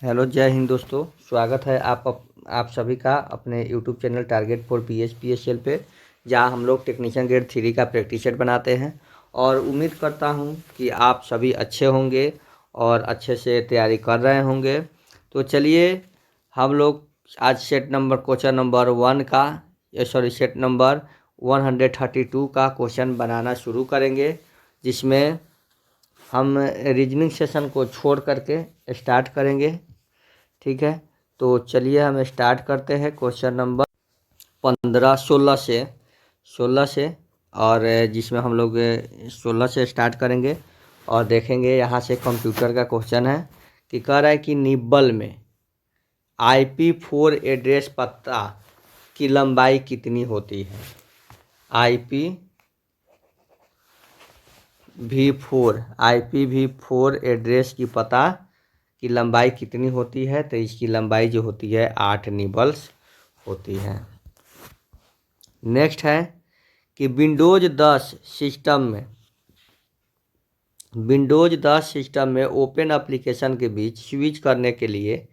Hello, जय हिंद दोस्तों। स्वागत है आप सभी का अपने YouTube channel target for PSPSL पे, जहां हम लोग टेक्नीशियन ग्रेड 3 का प्रैक्टिस सेट बनाते हैं। और उम्मीद करता हूं कि आप सभी अच्छे होंगे और अच्छे से तैयारी कर रहे होंगे। तो चलिए हम लोग आज क्वेश्चन नंबर 1 का सेट नंबर 132 का क्वेश्चन बनाना शुरू करेंगे, जिसमें हम रीजनिंग सेशन को छोड़ करके स्टार्ट करेंगे। ठीक है, तो चलिए हम स्टार्ट करते हैं क्वेश्चन नंबर 16 से और जिसमें हम लोग 16 से स्टार्ट करेंगे और देखेंगे। यहाँ से कंप्यूटर का क्वेश्चन है कि कह रहा है कि निब्बल में IP4 एड्रेस पता की लंबाई कितनी होती है। IPv4 एड्रेस की पता की लंबाई कितनी होती है, तो इसकी लंबाई जो होती है 8 निबल्स होती है। नेक्स्ट है कि विंडोज 10 सिस्टम में ओपन एप्लीकेशन के बीच स्विच करने के लिए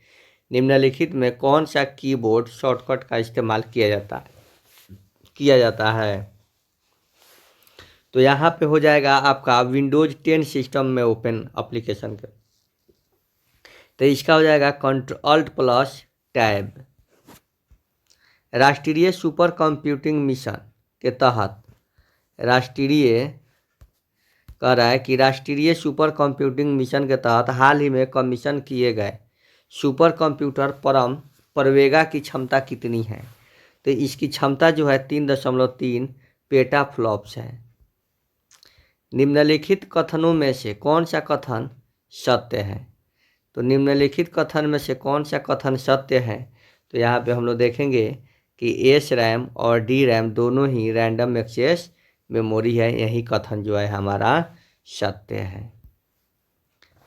निम्नलिखित में कौन सा कीबोर्ड शॉर्टकट का इस्तेमाल किया जाता है। तो यहाँ पे हो जाएगा आपका विंडोज 10 सिस्टम में ओपन एप्लीकेशन के, तो इसका हो जाएगा Ctrl+Tab। राष्ट्रीय सुपर कंप्यूटिंग मिशन के तहत राष्ट्रीय सुपर कंप्यूटिंग मिशन के तहत हाल ही में कमीशन किए गए सुपर कंप्यूटर परम प्रवेगा की क्षमता कितनी है। तो इसकी क्षमता जो है 3.3 पेटाफ्लॉप्स है। निम्नलिखित कथनों में से कौन सा कथन सत्य है। तो निम्नलिखित कथन में से कौन सा कथन सत्य है, तो यहाँ पे हम लोग देखेंगे कि SRAM और DRAM दोनों ही रैंडम एक्सेस मेमोरी है। यही कथन जो है हमारा सत्य है।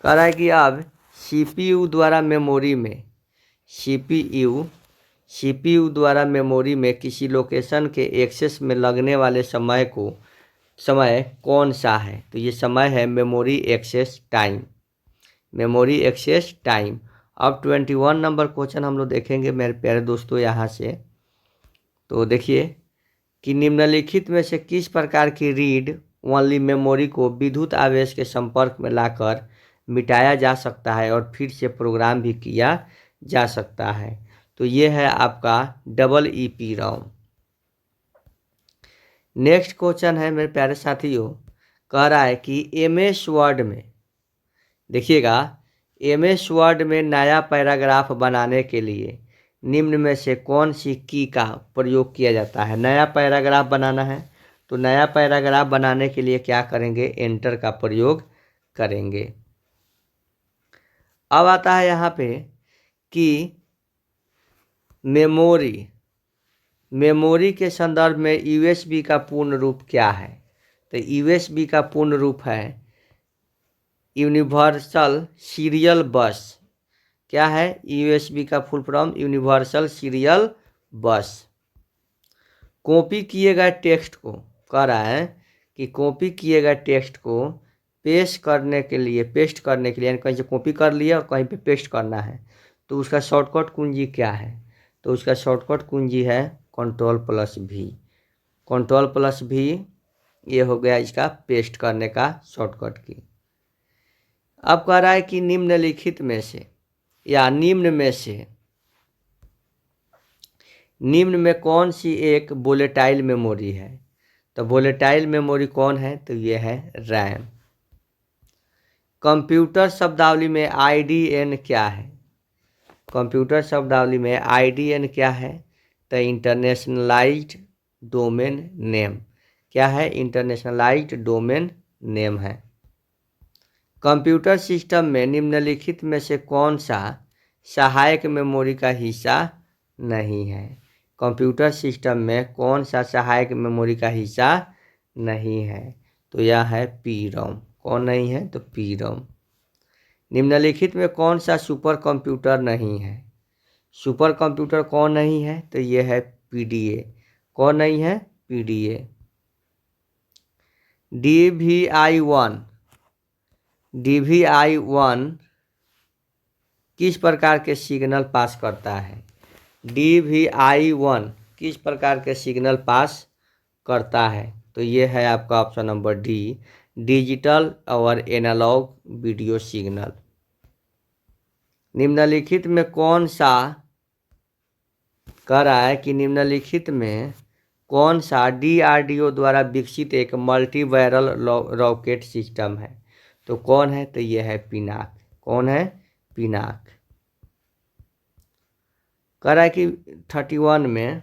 कह रहा है कि अब CPU द्वारा मेमोरी में किसी लोकेशन के एक्सेस में लगने वाले समय कौन सा है। तो ये समय है मेमोरी एक्सेस टाइम। अब 21 नंबर क्वेश्चन हम लोग देखेंगे मेरे प्यारे दोस्तों। यहाँ से तो देखिए कि निम्नलिखित में से किस प्रकार की रीड ओनली मेमोरी को विद्युत आवेश के संपर्क में लाकर मिटाया जा सकता है और फिर से प्रोग्राम भी किया जा सकता है। तो ये है आपका EEPROM। नेक्स्ट क्वेश्चन है मेरे प्यारे साथियों, कह रहा है कि MS वर्ड में देखिएगा, MS वर्ड में नया पैराग्राफ बनाने के लिए निम्न में से कौन सी की का प्रयोग किया जाता है। नया पैराग्राफ बनाना है, तो नया पैराग्राफ बनाने के लिए क्या करेंगे, एंटर का प्रयोग करेंगे। अब आता है यहाँ पे कि मेमोरी के संदर्भ में USB का पूर्ण रूप क्या है। तो USB का पूर्ण रूप है यूनिवर्सल सीरियल बस। क्या है USB का फुल फॉर्म? यूनिवर्सल सीरियल बस। कॉपी किए गए टेक्स्ट को, कह रहा है कि कॉपी किए गए टेक्स्ट को पेस्ट करने के लिए यानी कहीं से कॉपी कर लिया और कहीं पे पेस्ट करना है, तो उसका शॉर्टकट कुंजी क्या है। तो उसका शॉर्टकट कुंजी है Ctrl+V। ये हो गया इसका पेस्ट करने का शॉर्टकट की। अब कह रहा है कि निम्न में कौन सी एक वोलेटाइल मेमोरी है। तो वोलेटाइल मेमोरी कौन है, तो ये है रैम। कंप्यूटर शब्दावली में IDN क्या है। कंप्यूटर शब्दावली में IDN क्या है, तो इंटरनेशनलाइज्ड डोमेन नेम। क्या है, इंटरनेशनलाइज्ड डोमेन नेम है। कंप्यूटर सिस्टम में निम्नलिखित में से कौन सा सहायक मेमोरी का हिस्सा नहीं है। कंप्यूटर सिस्टम में कौन सा सहायक मेमोरी का हिस्सा नहीं है, तो यह है PROM। कौन नहीं है, तो PROM। निम्नलिखित में कौन सा सुपर कंप्यूटर नहीं है। सुपर कंप्यूटर कौन नहीं है, तो यह है PDA। कौन नहीं है, PDA। DVI1 किस प्रकार के सिग्नल पास करता है? DVI-1 किस प्रकार के सिग्नल पास करता है? तो ये है आपका ऑप्शन नंबर डी, डिजिटल और एनालॉग वीडियो सिग्नल। निम्नलिखित में कौन सा कह रहा है कि निम्नलिखित में कौन सा DRDO द्वारा विकसित एक मल्टी बैरल रॉकेट सिस्टम है? तो कौन है? तो यह है पिनाक। कौन है? पिनाक। कह रहा है कि 31 में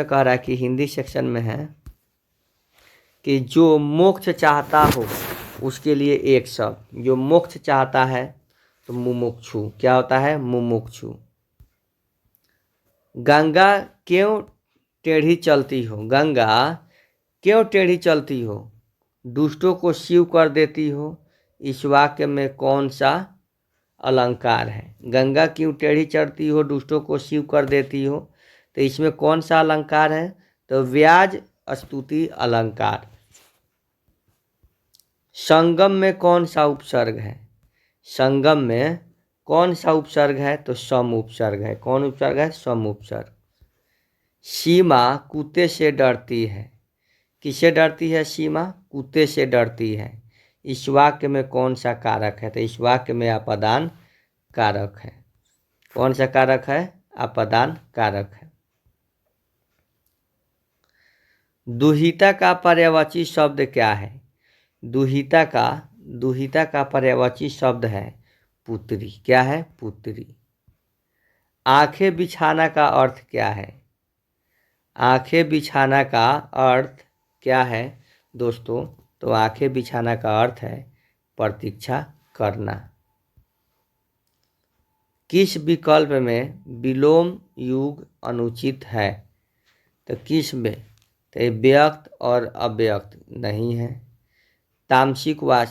कह रहा है कि हिंदी सेक्शन में है कि जो मोक्ष चाहता हो उसके लिए एक शब्द, जो मोक्ष चाहता है तो मुमुक्षु। क्या होता है? मुमुक्षु। गंगा क्यों टेढ़ी चलती हो? गंगा क्यों टेढ़ी चलती हो? दुष्टों को शिव कर देती हो। इस वाक्य में कौन सा अलंकार है? गंगा क्यों टेढ़ी चलती हो, दुष्टों को शिव कर देती हो, तो इसमें कौन सा अलंकार है? तो व्याज स्तुति अलंकार। संगम में कौन सा उपसर्ग है? संगम में कौन सा उपसर्ग है? तो सम उपसर्ग है। कौन उपसर्ग है? सम उपसर्ग। सीमा कुत्ते से डरती है। किससे डरती है सीमा? कुत्ते से डरती है। इस वाक्य में कौन सा कारक है? तो इस वाक्य में अपादान कारक है। कौन सा कारक है? अपादान कारक है। दुहिता का पर्यायवाची शब्द क्या है? दुहिता का पर्यायवाची शब्द है पुत्री। क्या है? पुत्री। आंखें बिछाना का अर्थ क्या है? आंखें बिछाना का अर्थ क्या है दोस्तों? तो आंखें बिछाना का अर्थ है प्रतीक्षा करना। किस विकल्प में विलोम युग अनुचित है? तो किस में? तो व्यक्त और अव्यक्त नहीं है, तामसिक व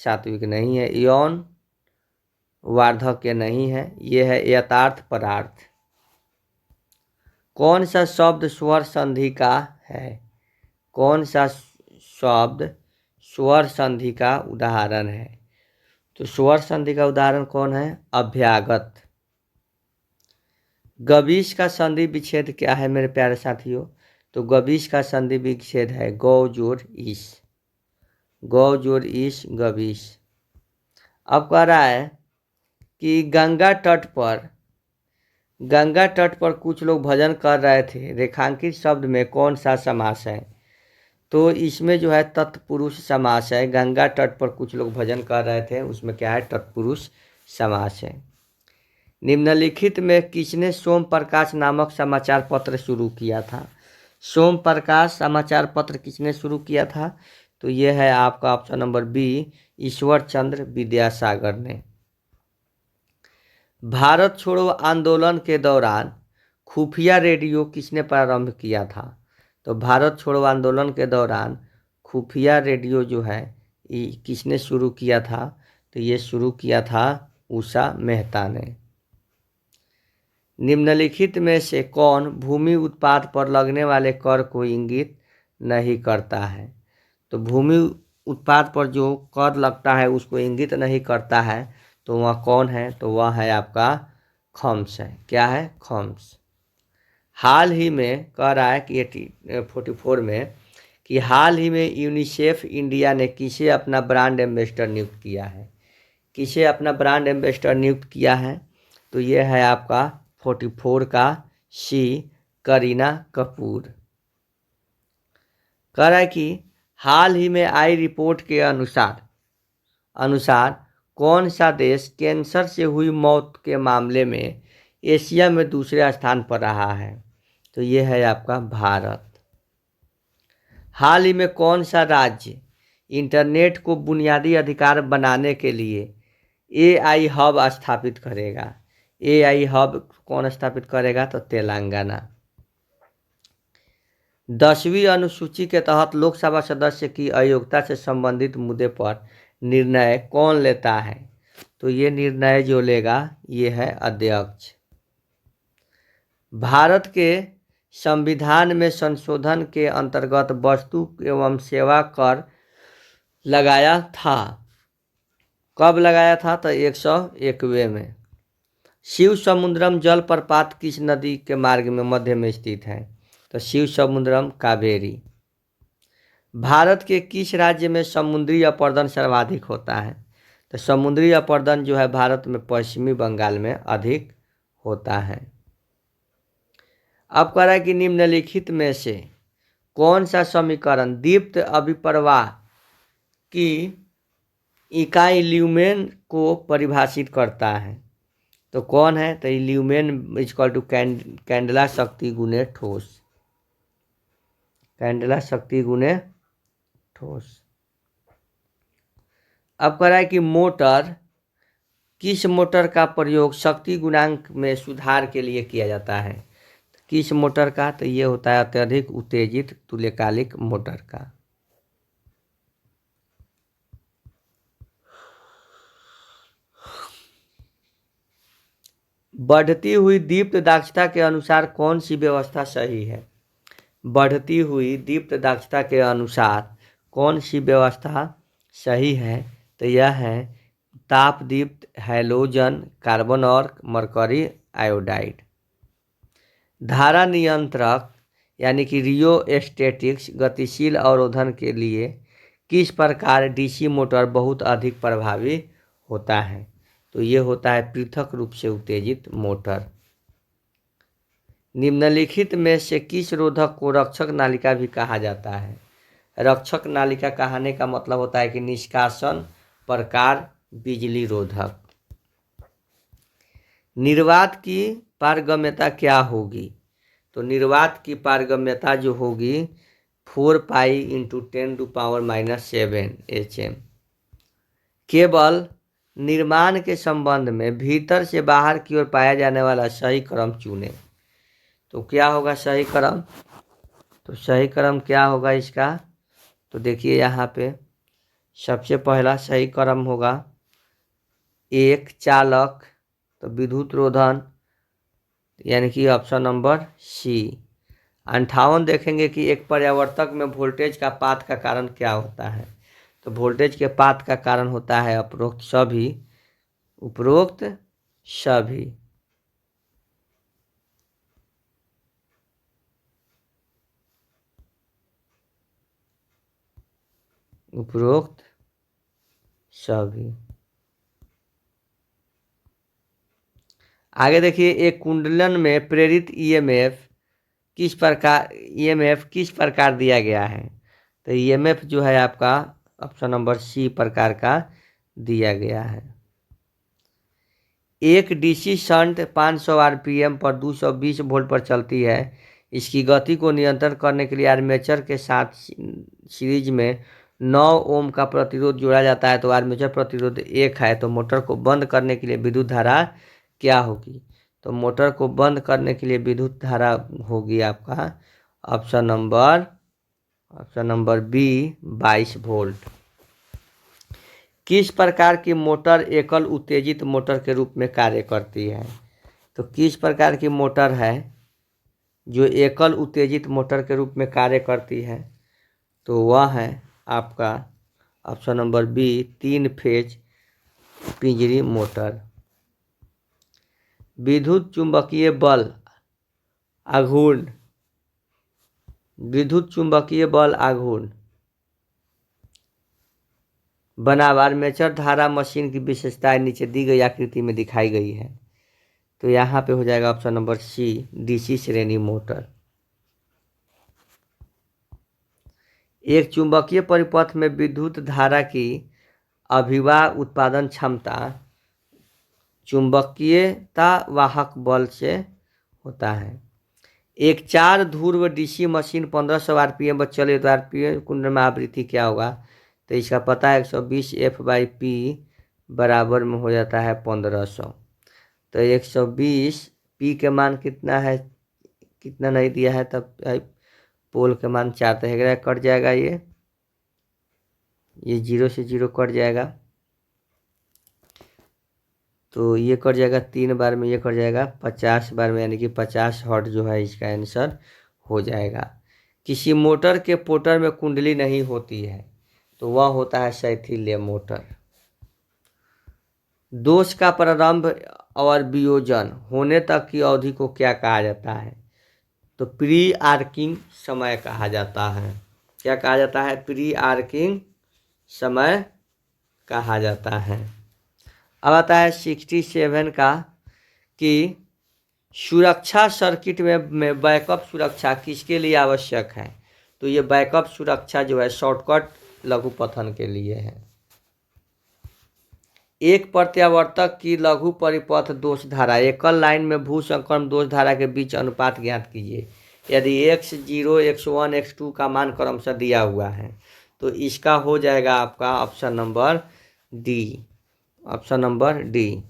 सात्विक नहीं है, यौन वार्धक्य नहीं है, ये है यथार्थ परार्थ। कौन सा शब्द स्वर संधि का है? कौन सा शब्द स्वर संधि का उदाहरण है? तो स्वर संधि का उदाहरण कौन है? अभ्यागत। गबीश का संधि विच्छेद क्या है मेरे प्यारे साथियों? तो गबीश का संधि विच्छेद है गौ जोड़ ईश। गौ जोड़ ईश गबीश। अब कह रहा है कि गंगा तट पर कुछ लोग भजन कर रहे थे, रेखांकित शब्द में कौन सा समास है? तो इसमें जो है तत्पुरुष समास है। गंगा तट पर कुछ लोग भजन कर रहे थे, उसमें क्या है? तत्पुरुष समास है। निम्नलिखित में किसने सोम प्रकाश नामक समाचार पत्र शुरू किया था? सोम प्रकाश समाचार पत्र किसने शुरू किया था? तो यह है आपका option number B, Ishwar Chandra Vidyasagar ने। भारत छोड़ो आंदोलन के दौरान खुफिया रेडियो किसने प्रारंभ किया था? तो भारत छोड़ो आंदोलन के दौरान खुफिया रेडियो जो है ये किसने शुरू किया था? तो ये शुरू किया था उषा मेहता ने। निम्नलिखित में से कौन भूमि उत्पाद पर लगने वाले कर को इंगित नहीं करता है? तो भूमि उत्पाद पर जो कर लगता है उसको इंगित नहीं करता है, तो वह कौन है? तो वह है आपका खम्स है। क्या है? खम्स। हाल ही में कह रहा है कि 44 में कि हाल ही में यूनिसेफ इंडिया ने किसे अपना ब्रांड एम्बेसडर नियुक्त किया है? किसे अपना ब्रांड एम्बेसडर नियुक्त किया है? तो यह है आपका 44 का सी, करीना कपूर। कह रहा है कि हाल ही में आई रिपोर्ट के अनुसार कौन सा देश कैंसर से हुई मौत के मामले में एशिया में दूसरे स्थान पर रहा है? तो ये है आपका भारत। हाल ही में कौन सा राज्य इंटरनेट को बुनियादी अधिकार बनाने के लिए AI हब स्थापित करेगा? AI हब कौन स्थापित करेगा? तो तेलंगाना। 10वीं अनुसूची के तहत लोकसभा सदस्य की अयोग्यता से संबंधित मुद्दे पर निर्णय कौन लेता है? तो ये निर्णय जो लेगा ये है अध्यक्ष। भारत के संविधान में संशोधन के अंतर्गत वस्तु एवं सेवा कर लगाया था। कब लगाया था? तो 101वें में। शिव समुद्रम जल प्रपात किस नदी के मार्ग में मध्य में स्थित है? तो शिव समुद्रम कावेरी। भारत के किस राज्य में समुद्री अपरदन सर्वाधिक होता है? तो समुद्री अपरदन जो है भारत में पश्चिमी बंगाल में अधिक होता है। अब कह रहा है कि निम्नलिखित में से कौन सा समीकरण दीप्त अभिप्रवाह की इकाई ल्यूमेन को परिभाषित करता है? तो कौन है? तो ल्यूमेन इक्वल टू कैंडला शक्ति गुने ठोस। कैंडला शक्ति गुने ठोस। अब कह रहा है कि मोटर, किस मोटर का प्रयोग शक्ति गुणांक में सुधार के लिए किया जाता है? किस मोटर का? तो ये होता है अत्यधिक उत्तेजित तुल्यकालिक मोटर का। बढ़ती हुई दीप्त दक्षता के अनुसार कौन सी व्यवस्था सही है? बढ़ती हुई दीप्त दक्षता के अनुसार कौन सी व्यवस्था सही है? तो यह है ताप दीप्त हैलोजन कार्बन और मरकरी आयोडाइड। धारा नियंत्रक यानी कि रियोस्टेटिक्स गतिशील अवरोधन के लिए किस प्रकार डीसी मोटर बहुत अधिक प्रभावी होता है? तो ये होता है पृथक रूप से उत्तेजित मोटर। निम्नलिखित में से किस रोधक को रक्षक नालिका भी कहा जाता है? रक्षक नालिका कहने का मतलब होता है कि निष्कासन प्रकार बिजली रोधक। निर्वात की पारगम्यता क्या होगी? तो निर्वात की पारगम्यता जो होगी 4π × 10⁻⁷ HM। केवल निर्माण के संबंध में भीतर से बाहर की ओर पाया जाने वाला सही क्रम चुनें। तो क्या होगा सही क्रम? तो सही क्रम क्या होगा इसका? तो देखिए यहाँ पे सबसे पहला सही क्रम होगा एक चालक, तो विद्युत रोधन यानी कि ऑप्शन नंबर सी। 58 देखेंगे कि एक पर्यावर्तक में वोल्टेज का पात का कारण क्या होता है? तो वोल्टेज के पात का कारण होता है उपरोक्त सभी। उपरोक्त सभी। उपरोक्त सभी। आगे देखिए एक कुंडलन में प्रेरित ईएमएफ किस प्रकार दिया गया है? तो ईएमएफ जो है आपका ऑप्शन नंबर सी प्रकार का दिया गया है। एक डीसी शंट 500 आरपीएम पर 220 वोल्ट पर चलती है। इसकी गति को नियंत्रण करने के लिए आर्मेचर के साथ सीरीज में 9 ओम का प्रतिरोध जोड़ा जाता है। तो आर्मेचर प्रतिरोध 1 है, तो मोटर को बंद करने के लिए विद्युत धारा क्या होगी? तो मोटर को बंद करने के लिए विद्युत धारा होगी आपका ऑप्शन नंबर बी 22 वोल्ट। किस प्रकार की मोटर एकल उत्तेजित मोटर के रूप में कार्य करती है? तो किस प्रकार की मोटर है जो एकल उत्तेजित मोटर के रूप में कार्य करती है? तो वह है आपका ऑप्शन नंबर बी 3 फेज पिंजरी मोटर। विद्युत चुंबकीय बल आघूर्ण बनाम आर्मेचर धारा मशीन की विशेषताएं नीचे दी गई आकृति में दिखाई गई है। तो यहाँ पे हो जाएगा ऑप्शन नंबर सी डीसी श्रेणी मोटर। एक चुंबकीय परिपथ में विद्युत धारा की अभिवाह उत्पादन क्षमता चुंबकीयता वाहक बल से होता है। एक 4 ध्रुव डीसी मशीन 1500 आरपीएम पर चले तो आरपीएम कुंडल में आवृत्ति क्या होगा? तो इसका पता है 120 F/P बराबर में हो जाता है 1500। तो 120 P के मान कितना है, कितना नहीं दिया है, तब पोल के मान 4 तो कट जाएगा। ये 0 से 0 कट जाएगा, तो ये कट जाएगा 3 बार में, ये कट जाएगा 50 बार में, यानी कि 50 हर्ट्ज जो है इसका आंसर हो जाएगा। किसी मोटर के पोटर में कुंडली नहीं होती है तो वह होता है शैथिल्य मोटर। दोष का प्रारंभ और वियोजन होने तक की अवधि को क्या कहा जाता है? तो प्री आर्किंग समय कहा जाता है। क्या कहा जाता है? प्री आर्किंग समय कहा जाता है। अब आता है 67 का कि सुरक्षा सर्किट में बैकअप सुरक्षा किसके लिए आवश्यक है? तो ये बैकअप सुरक्षा जो है शॉर्टकट लघु पठन के लिए है। एक प्रत्यावर्तक की लघु परिपथ दोष धारा एकल लाइन में भू संक्रमण दोष धारा के बीच अनुपात ज्ञात कीजिए। यदि x0 x1 x2 का मान क्रमशः दिया हुआ है तो इसका हो जाएगा आपका option number D. Option number D.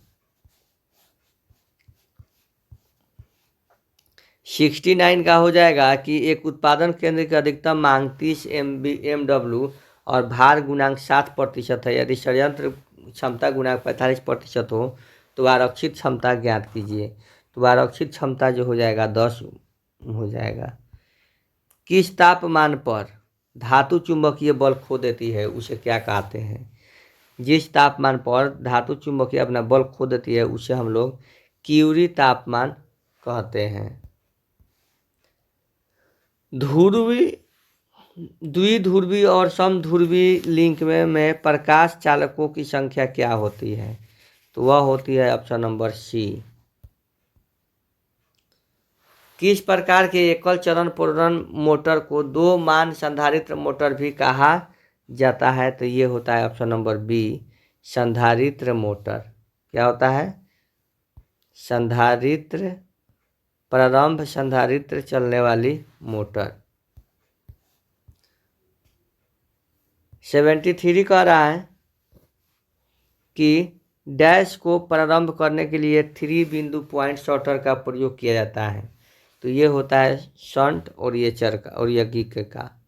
69 का हो जाएगा कि एक उत्पादन केंद्र की अधिकतम मांग 30 MW और भार गुणांक 7% है। यदि संयंत्र क्षमता गुणांक 45% हो तो आरक्षित क्षमता ज्ञात कीजिए। तो आरक्षित क्षमता जो हो जाएगा 10 हो जाएगा। किस तापमान पर धातु चुंबकीय बल खो देती है उसे क्या कहते हैं? जिस तापमान पर धातु चुंबकीय अपना बल खो देती है उसे हम लोग क्यूरी तापमान कहते हैं। ध्रुवी, द्विध्रुवी और समध्रुवी लिंक में प्रकाश चालकों की संख्या क्या होती है? तो वह होती है ऑप्शन नंबर सी। किस प्रकार के एकल चरण पूर्ण मोटर को दो मान संधारित्र मोटर भी कहा जाता है? तो ये होता है ऑप्शन नंबर बी, संधारित्र मोटर। क्या होता है? संधारित्र, प्रारंभ संधारित्र चलने वाली मोटर। 73 कह रहा है कि डैश को प्रारंभ करने के लिए 3 बिंदु पॉइंट शॉर्टर का प्रयोग किया जाता है। तो ये होता है शंट और ये चरका और ये गिक का।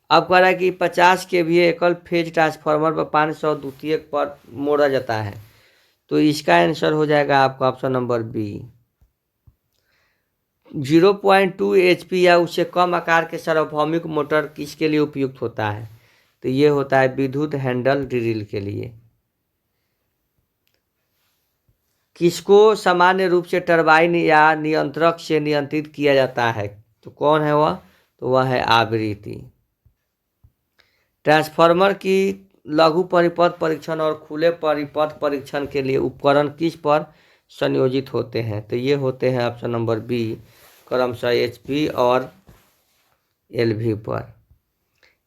अब कह रहा है कि 50 kVA एकल फेज ट्रांसफार्मर पर 500 द्वितीयक पर मोड़ा जाता है। तो इसका आंसर हो जाएगा आपका ऑप्शन नंबर बी। 0.2 HP या उससे कम आकार के सार्वभौमिक मोटर किसके लिए उपयुक्त होता है? तो ये होता है विद्युत हैंडल ड्रिल के लिए। किसको सामान्य रूप से टरबाइन या नियंत्रक से नियंत्रित किया जाता है? तो कौन है वह? तो वह है आवृत्ति। ट्रांसफार्मर की लघु परिपथ परीक्षण और खुले परिपथ परीक्षण के लिए उपकरण किस पर संयोजित होते हैं? तो ये होते हैं ऑप्शन नंबर बी, क्रमशः HP और LV पर।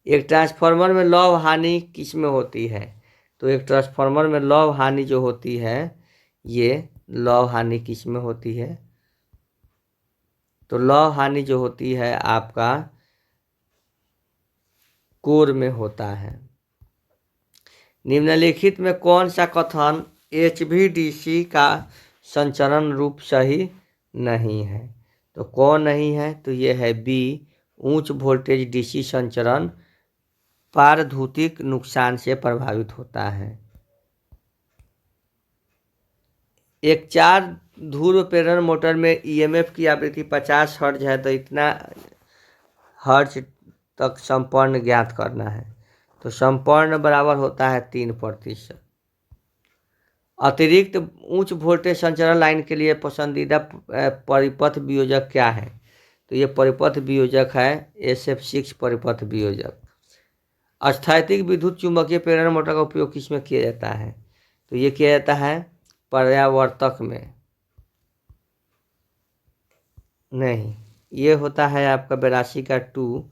एक ट्रांसफार्मर में लौह हानि किस में होती है? तो एक ट्रांसफार्मर में लौह हानि जो होती है ये लौह हानि किस में होती है? तो लौह हानि जो होती है आपका कोर में होता है। निम्नलिखित में कौन सा कथन HVDC का संचरण रूप सही नहीं है? तो कौन नहीं है? तो ये है बी, उच्च वोल्टेज DC संचरण पारधुतिक नुकसान से प्रभावित होता है। एक 4 ध्रुव प्रेरण मोटर में EMF की आवृत्ति 50 हर्ट्ज है तो इतना हर्ट्ज तक संपर्ण ज्ञात करना है। तो संपर्ण बराबर होता है 3%। अतिरिक्त उच्च वोल्टेज संचरण लाइन के लिए पसंदीदा परिपथ वियोजक क्या है? तो ये परिपथ वियोजक है SF6 परिपथ वियोजक। स्थैतिक विद्युत चुम्बकीय प्रेरण मोटर का उपयोग किसमें किया जाता है? तो ये किया जाता है पर्यावर्तक में। नहीं, ये होता है आपका 82 का 2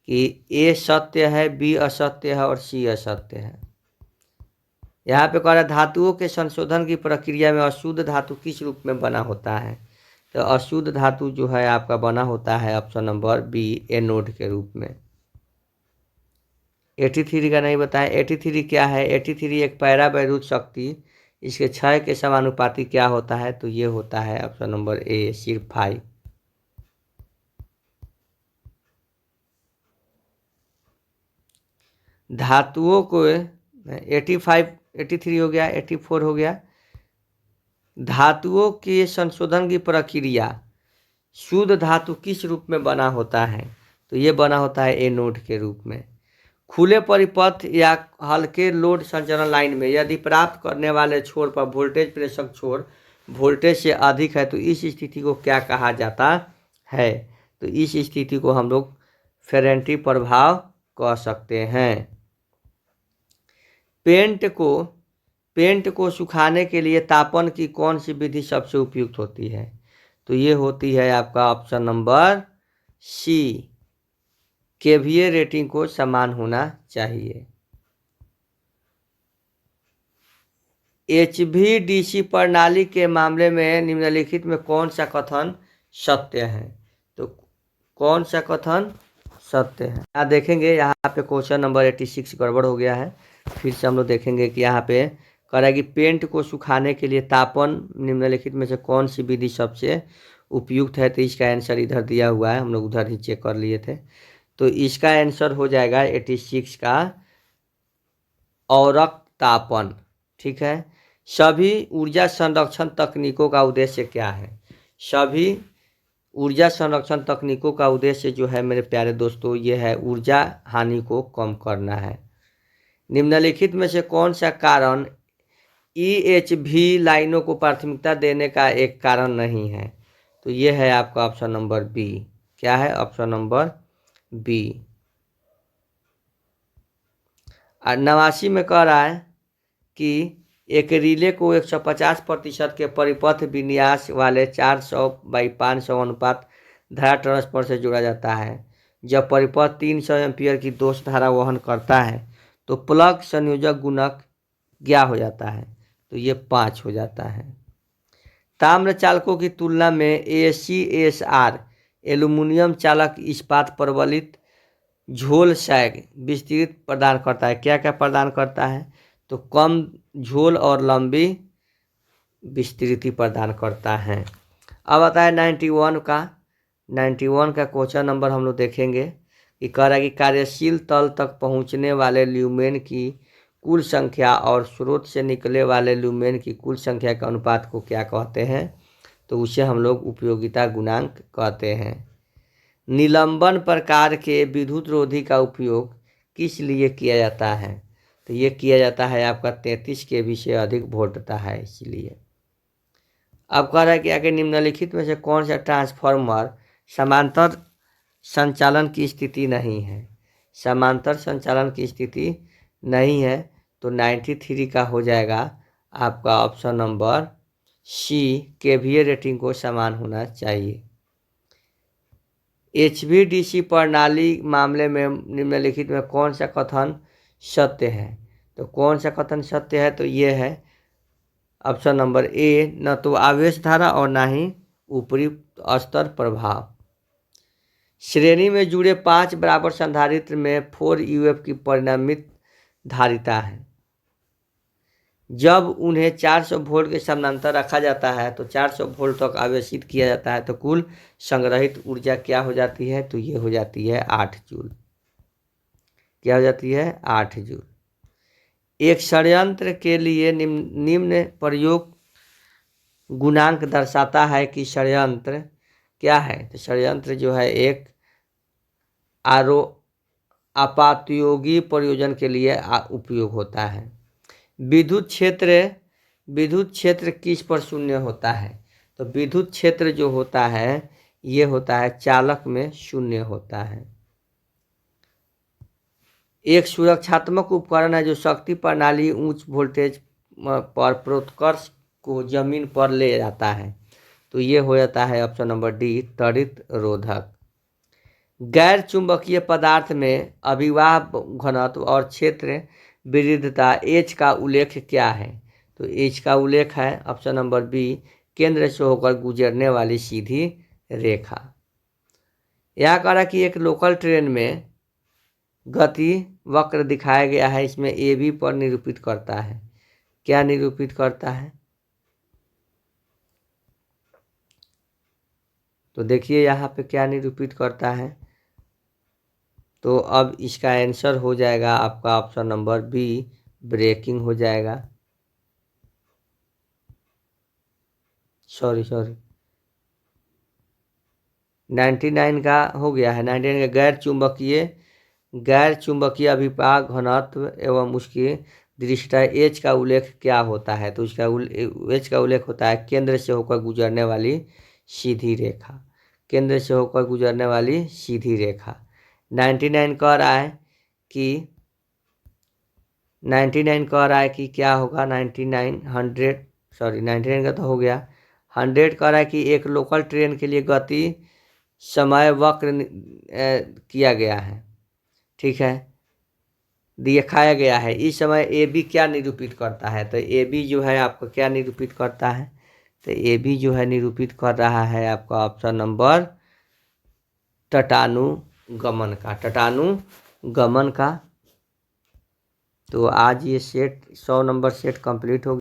कि A सत्य है, B असत्य है और C असत्य है। यहाँ पे कह रहा है धातुओं के संशोधन की प्रक्रिया में अशुद्ध धातु किस रूप में बना होता है? तो अशुद्ध धातु जो है आपका बना होता है ऑप्शन नंबर बी, एनोड के रूप में। 83 का नहीं बताएं। 83 क्या है? 83 एक पैरावैद्युत शक्ति, इसके क्षय के समानुपाती क्या होता है? तो ये होता है ऑप्शन नंबर ए, सिर्फ 5। धातुओं को 83 हो गया, 84 हो गया। धातुओं के संशोधन की प्रक्रिया शुद्ध धातु किस रूप में बना होता है? तो ये बना होता है एनोड के रूप में। खुले परिपथ या हल्के लोड संचरण लाइन में यदि प्राप्त करने वाले छोर पर वोल्टेज प्रेषक छोर वोल्टेज से अधिक है तो इस स्थिति को क्या कहा जाता है? तो इस स्थिति को हम लोग फेरेंटी प्रभाव कह सकते हैं। पेंट को सुखाने के लिए तापन की कौन सी विधि सबसे उपयुक्त होती है? तो ये होती है आपका option number C, KVA rating को समान होना चाहिए। एचवीडीसी प्रणाली के मामले में निम्नलिखित में कौन सा कथन सत्य है? तो कौन सा कथन सत्य है? यहाँ देखेंगे, यहाँ पे क्वेश्चन नंबर 86 गड़बड़ हो गया है। फिर से हम लोग देखेंगे कि यहाँ पे कह रहा है कि पेंट को सुखाने के लिए तापन निम्नलिखित में से कौन सी विधि सबसे उपयुक्त है? तो इसका आंसर इधर दिया हुआ है, हम लोग उधर ही चेक कर लिए थे। तो इसका आंसर हो जाएगा 86 का औरक तापन। ठीक है। सभी ऊर्जा संरक्षण तकनीकों का उद्देश्य क्या है? सभी ऊर्जा संरक्षण तकनीकों का उद्देश्य जो है मेरे प्यारे दोस्तों, ये है ऊर्जा हानि को कम करना है। निम्नलिखित में से कौन सा कारण ईएचवी लाइनों को प्राथमिकता देने का एक कारण नहीं है? तो ये है आपका ऑप्शन नंबर बी। क्या है? Option number B. 89 में कह रहा है कि एक रिले को 150% के परिपथ विन्यास वाले 400/500 अनुपात धारा ट्रांसफर से जोड़ा जाता है। जब परिपथ 300 एम्पीयर की दोष धारा वहन करता है तो प्लग संयोजक गुणक क्या हो जाता है? तो ये 5 हो जाता है। ताम्र चालकों की तुलना में ACSR एल्यूमिनियम चालक इस्पात प्रबलित झोल सैग विस्तृत प्रदान करता है। क्या क्या प्रदान करता है? तो कम झोल और लंबी विस्तृति प्रदान करता है। अब आता है 91 का क्वेश्चन नंबर हम लोग देखेंगे कि कह रहा है कि कार्यशील तल तक पहुंचने वाले ल्यूमेन की कुल संख्या और स्रोत से निकले वाले ल्यूमेन की कुल संख्या के अनुपात को क्या कहते हैं? तो उसे हम लोग उपयोगिता गुणांक कहते हैं। निलंबन प्रकार के विद्युत रोधी का उपयोग किस लिए किया जाता है? तो ये किया जाता है आपका 33 kV से अधिक वोल्टता है इसलिए। अब कह रहा है कि आगे निम्नलिखित में से कौन सा ट्रांसफार्मर समांतर संचालन की स्थिति नहीं है? समांतर संचालन की स्थिति नहीं है तो 93 का हो जाएगा आपका option number C, KVA rating को समान होना चाहिए। एचवीडीसी प्रणाली मामले में निम्नलिखित में कौन सा कथन सत्य है? तो कौन सा कथन सत्य है? तो ये है ऑप्शन नंबर ए, न तो आवेश धारा और ना ही ऊपरी स्तर प्रभाव। श्रेणी में जुड़े 5 बराबर संधारित्र में 4 UF की परिणामित धारिता है। जब उन्हें 400 वोल्ट के समानांतर रखा जाता है तो 400 वोल्ट तक आवेशित किया जाता है तो कुल संग्रहित ऊर्जा क्या हो जाती है? तो ये हो जाती है 8 जूल। क्या हो जाती है? 8 जूल। एक षड्यंत्र के लिए निम्न प्रयोग गुणांक दर्शाता है कि षड्यंत्र क्या है? तो षड्यंत्र जो है एक आपातयोगी प्रयोजन के लिए उपयोग होता है। विद्युत क्षेत्र किस पर शून्य होता है? तो विद्युत क्षेत्र जो होता है ये होता है चालक में शून्य होता है। एक सुरक्षात्मक उपकरण है जो शक्ति प्रणाली उच्च वोल्टेज पर प्रोत्कर्ष को जमीन पर ले जाता है। तो ये हो जाता है ऑप्शन नंबर डी, त्वरित रोधक। गैर चुंबकीय पदार्थ में अभिवाह घनत्व और क्षेत्र विविधता H का उल्लेख क्या है? तो H का उल्लेख है ऑप्शन नंबर बी, केंद्र से होकर गुजरने वाली सीधी रेखा। यह कह रहा कि एक लोकल ट्रेन में गति वक्र दिखाया गया है, इसमें AB पर निरूपित करता है। क्या निरूपित करता है? तो देखिए यहाँ पे क्या निरूपित करता है। तो अब इसका आंसर हो जाएगा आपका ऑप्शन नंबर बी, ब्रेकिंग हो जाएगा। सॉरी 99 का हो गया है। 99 का गैर चुंबकीय गैर चुंबकीय अभिपाक घनत्व एवं उसकी दृष्टता एच का उल्लेख क्या होता है? तो उसका एच का उल्लेख होता है केंद्र से होकर गुजरने वाली सीधी रेखा। केंद्र से होकर गुजरने वाली सीधी रेखा। 99 कह रहा है कि 99 कह रहा है कि क्या होगा? 99 100 सॉरी 99 का तो हो गया। 100 कह रहा है कि एक लोकल ट्रेन के लिए गति समय वक्र किया गया है, ठीक है, दिखाया गया है। इस समय ए बी क्या निरूपित करता है? तो ए बी जो है आपको क्या निरूपित करता है? तो ए बी जो है निरूपित कर रहा है आपका ऑप्शन नंबर तटानुगमन का, तटानुगमन का। तो आज ये सेट 100 नंबर सेट कंप्लीट हो गया।